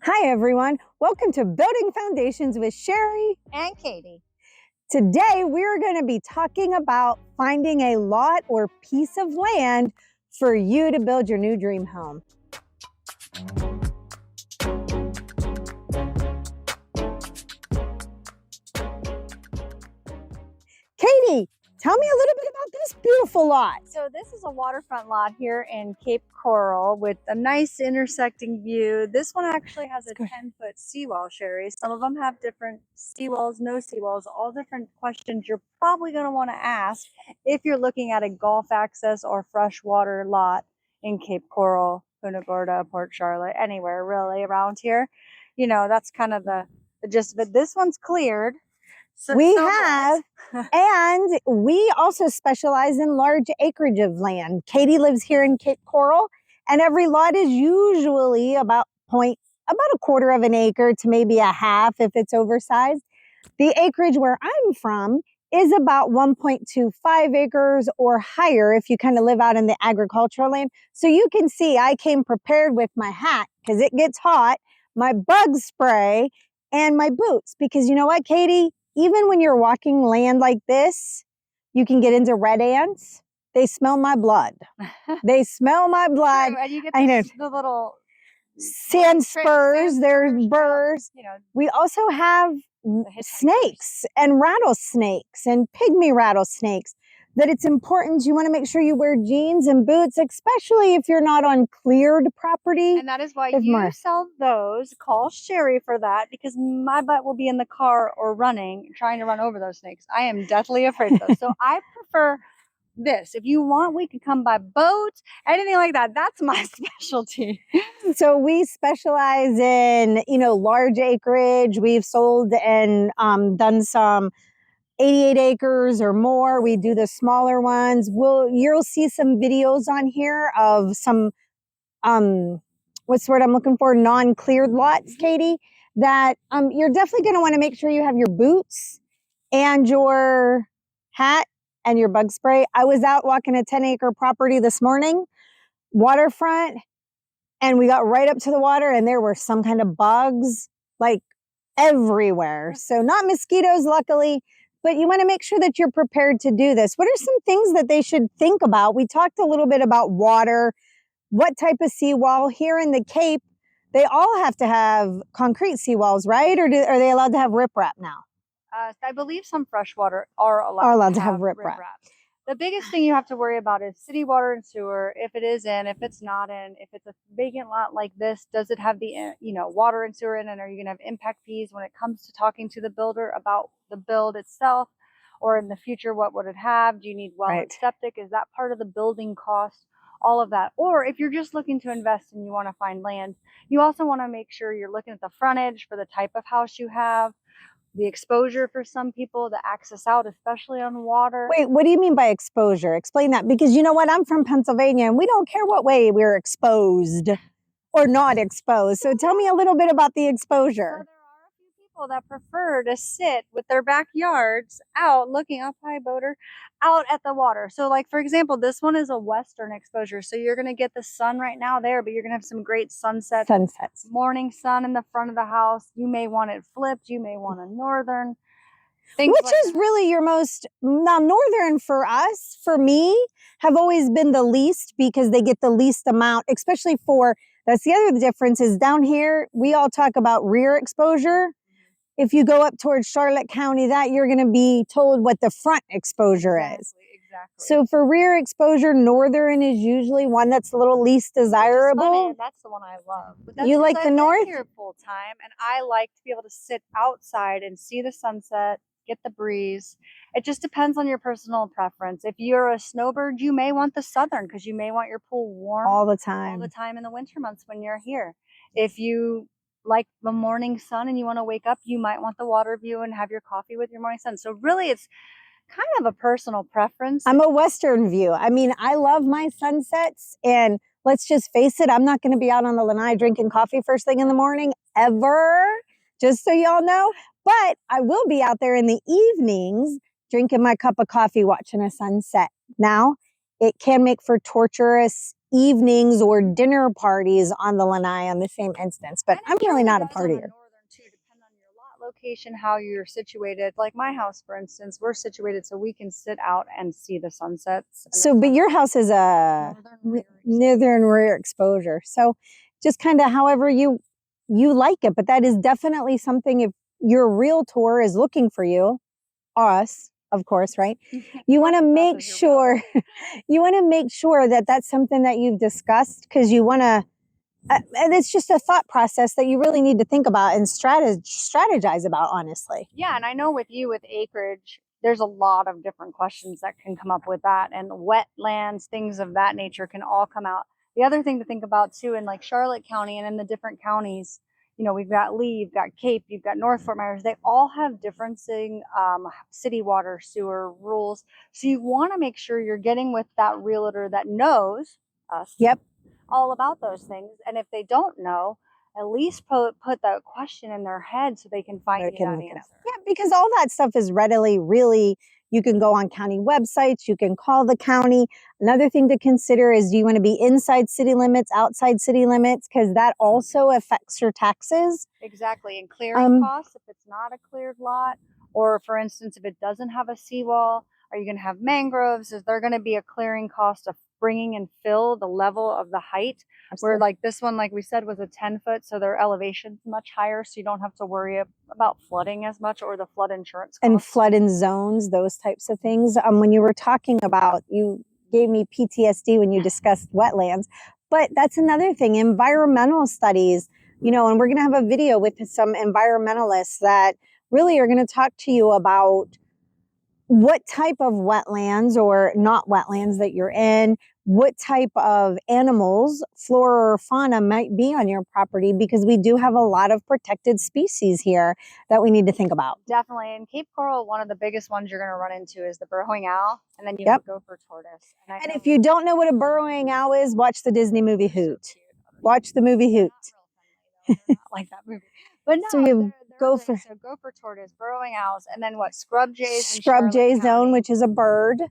Hi, everyone. Welcome to Building Foundations with Shari and Katie. Today, we're going to be talking about finding a lot or piece of land for you to build your new dream home. Katie, tell me a little bit about this beautiful lot. So this is a waterfront lot here in Cape Coral with a nice intersecting view. This one actually has a 10-foot seawall, Shari. Some of them have different seawalls, no seawalls, all different questions you're probably going to want to ask if you're looking at a Gulf access or freshwater lot in Cape Coral, Punta Gorda, Port Charlotte, anywhere really around here. You know, that's kind of the gist of it. This one's cleared. We have, and we also specialize in large acreage of land. Katie lives here in Cape Coral, and every lot is usually about a quarter of an acre to maybe a half if it's oversized. The acreage where I'm from is about 1.25 acres or higher if you kind of live out in the agricultural land. So you can see I came prepared with my hat because it gets hot, my bug spray, and my boots. Because you know what, Katie? Even when you're walking land like this, you can get into red ants. They smell my blood. They smell my blood. True, and you get I know. The little Sand spurs, there's burrs. You know, we also have snakes and rattlesnakes and pygmy rattlesnakes that it's important. You want to make sure you wear jeans and boots, especially if you're not on cleared property. And that is why you sell those. Call Shari for that, because my butt will be in the car or running, trying to run over those snakes. I am deathly afraid of those. So I prefer this. If you want, we can come by boat, anything like that. That's my specialty. So we specialize in, large acreage. We've sold and done some 88 acres or more. We do the smaller ones. You'll see some videos on here of some, what's the word I'm looking for? Non-cleared lots, Katie, that you're definitely going to want to make sure you have your boots and your hat and your bug spray. I was out walking a 10-acre property this morning, waterfront, and we got right up to the water and there were some kind of bugs like everywhere. So not mosquitoes, luckily, but you want to make sure that you're prepared to do this. What are some things that they should think about? We talked a little bit about water, what type of seawall. Here in the Cape, they all have to have concrete seawalls, right? Or are they allowed to have riprap now? I believe some freshwater are allowed to have riprap. The biggest thing you have to worry about is city water and sewer. If it is in, if it's not in, if it's a vacant lot like this, does it have the water and sewer in, and are you going to have impact fees when it comes to talking to the builder about the build itself, or in the future, what would it have? Do you need well and septic? Is that part of the building cost? All of that. Or if you're just looking to invest and you want to find land, you also want to make sure you're looking at the frontage for the type of house you have. The exposure for some people, the access out, especially on water. Wait, what do you mean by exposure? Explain that, because you know what? I'm from Pennsylvania and we don't care what way we're exposed or not exposed. So tell me a little bit about the exposure. So there are a few people that prefer to sit with their backyards out looking up, high boater, out at the water. So like, for example, this one is a western exposure. So you're going to get the sun right now there, but you're going to have some great sunsets. Morning sun in the front of the house. You may want it flipped. You may want a northern. Which is really your most, now northern for us, for me, have always been the least, because they get the least amount, especially that's the other difference is down here, we all talk about rear exposure. If you go up towards Charlotte County, that you're going to be told what the front exposure is. Exactly. So for rear exposure, northern is usually one that's a little least desirable. That's the one I love. You like the north? Here full time, and I like to be able to sit outside and see the sunset, get the breeze. It just depends on your personal preference. If you're a snowbird, you may want the southern because you may want your pool warm all the time in the winter months when you're here. If you like the morning sun and you want to wake up, you might want the water view and have your coffee with your morning sun. So really, it's kind of a personal preference. I'm a western view. I mean, I love my sunsets, and let's just face it, I'm not going to be out on the lanai drinking coffee first thing in the morning ever, just so y'all know. But I will be out there in the evenings drinking my cup of coffee, watching a sunset. Now, it can make for torturous evenings or dinner parties on the lanai on the same instance, but I'm really not a partier. Depend on your lot location, how you're situated. Like my house, for instance, we're situated so we can sit out and see the sunsets. So, but your house is a northern rear exposure. So just kind of however you like it, but that is definitely something if your realtor is looking for you, us, of course, right? You want to make sure, that that's something that you've discussed because you want to, and it's just a thought process that you really need to think about and strategize about, honestly. Yeah, and I know with you with acreage, there's a lot of different questions that can come up with that, and wetlands, things of that nature can all come out. The other thing to think about too, in like Charlotte County and in the different counties, you know, we've got Lee, you've got Cape, you've got North Fort Myers. They all have differencing city water, sewer rules. So you want to make sure you're getting with that realtor that knows us. Yep. All about those things. And if they don't know, at least put that question in their head so they can find that answer. Yeah, because all that stuff is readily, really, you can go on county websites, you can call the county. Another thing to consider is, do you want to be inside city limits, outside city limits? Because that also affects your taxes. Exactly. And clearing costs, if it's not a cleared lot, or for instance, if it doesn't have a seawall, are you going to have mangroves? Is there going to be a clearing cost of bringing and fill the level of the height? Absolutely. Where like this one, like we said, was a 10-foot, so their elevation's much higher, so you don't have to worry about flooding as much or the flood insurance costs. And flood in zones, those types of things. When you were talking about, you gave me PTSD when you discussed wetlands, but that's another thing, environmental studies, you know, and we're going to have a video with some environmentalists that really are going to talk to you about what type of wetlands or not wetlands that you're in, what type of animals, flora or fauna might be on your property, because we do have a lot of protected species here that we need to think about. Definitely. In Cape Coral, one of the biggest ones you're going to run into is the burrowing owl, and then you have gopher tortoise. And if you don't know what a burrowing owl is, watch the Disney movie Hoot. Watch the movie Hoot. Not like that movie. But no, so you gopher tortoise, burrowing owls, and then what? Scrub jays. Scrub jay zone, which is a bird.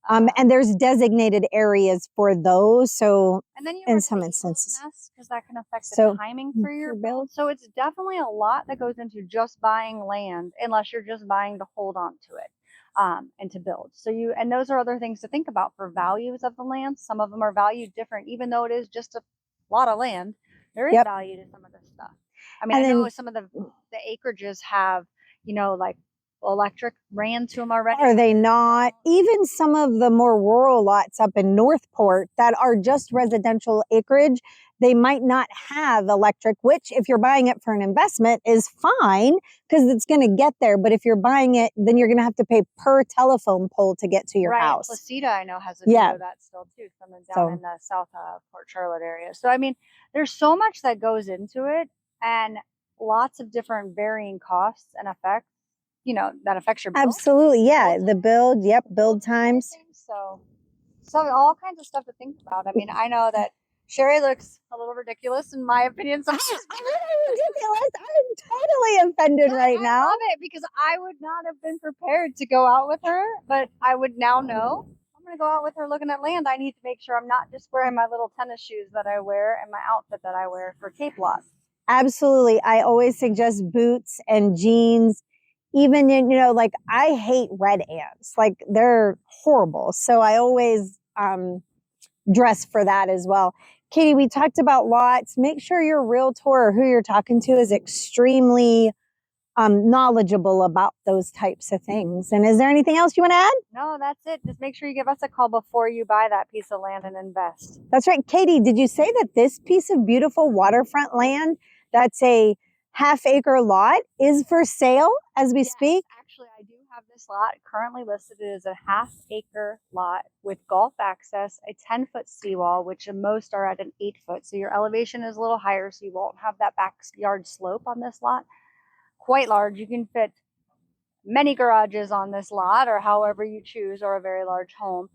And there's designated areas for those. So and then you in some instances, because that can affect the timing for your build. So it's definitely a lot that goes into just buying land, unless you're just buying to hold on to it and to build. So and those are other things to think about for values of the land. Some of them are valued different, even though it is just a lot of land. There is value to some of this stuff. I mean, I know some of the acreages have, you know, like electric ran to them already. Are they not? Even some of the more rural lots up in Northport that are just residential acreage, they might not have electric, which if you're buying it for an investment is fine because it's going to get there. But if you're buying it, then you're going to have to pay per telephone pole to get to your house. Placida, I know, has a few of that still too, coming down in the South Port Charlotte area. So, I mean, there's so much that goes into it and lots of different varying costs and effects. You know, that affects your build. Absolutely. Yeah. The build. Yep. Build times. So all kinds of stuff to think about. I mean, I know that Shari looks a little ridiculous in my opinion. I'm ridiculous. I'm totally offended right now. I love it because I would not have been prepared to go out with her, but I would now know I'm going to go out with her looking at land. I need to make sure I'm not just wearing my little tennis shoes that I wear and my outfit that I wear for Cape lots. Absolutely. I always suggest boots and jeans. Even, you know, like I hate red ants, like they're horrible. So I always dress for that as well. Katie, we talked about lots. Make sure your realtor or who you're talking to is extremely knowledgeable about those types of things. And is there anything else you want to add? No, that's it. Just make sure you give us a call before you buy that piece of land and invest. That's right. Katie, did you say that this piece of beautiful waterfront land, that's a half-acre lot, is for sale as we speak? Actually, I do have this lot currently listed as a half-acre lot with golf access, a 10-foot seawall, which most are at an 8-foot. So your elevation is a little higher, so you won't have that backyard slope on this lot. Quite large. You can fit many garages on this lot, or however you choose, or a very large home.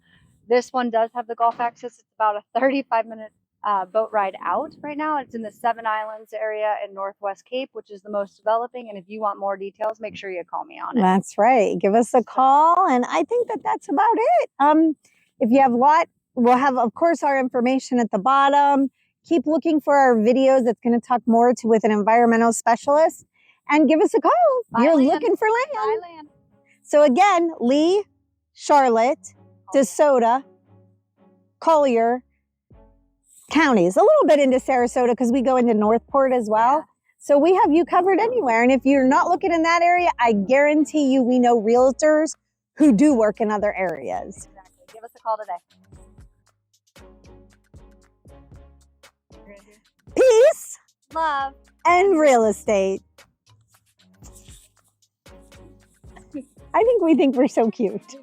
This one does have the golf access. It's about a 35-minute boat ride out right now. It's in the Seven Islands area in Northwest Cape, which is the most developing. And if you want more details, make sure you call me on it. That's right. Give us a call. And I think that that's about it. If you have lot we'll have, of course, our information at the bottom. Keep looking for our videos that's going to talk more with an environmental specialist, and give us a call. You're looking for land. Buy land. So again, Lee, Charlotte, DeSoto, Collier counties, a little bit into Sarasota because we go into Northport as well. Yeah. So we have you covered anywhere. And if you're not looking in that area, I guarantee you we know realtors who do work in other areas. Exactly. Give us a call today. Peace, love, and real estate. I think we're so cute.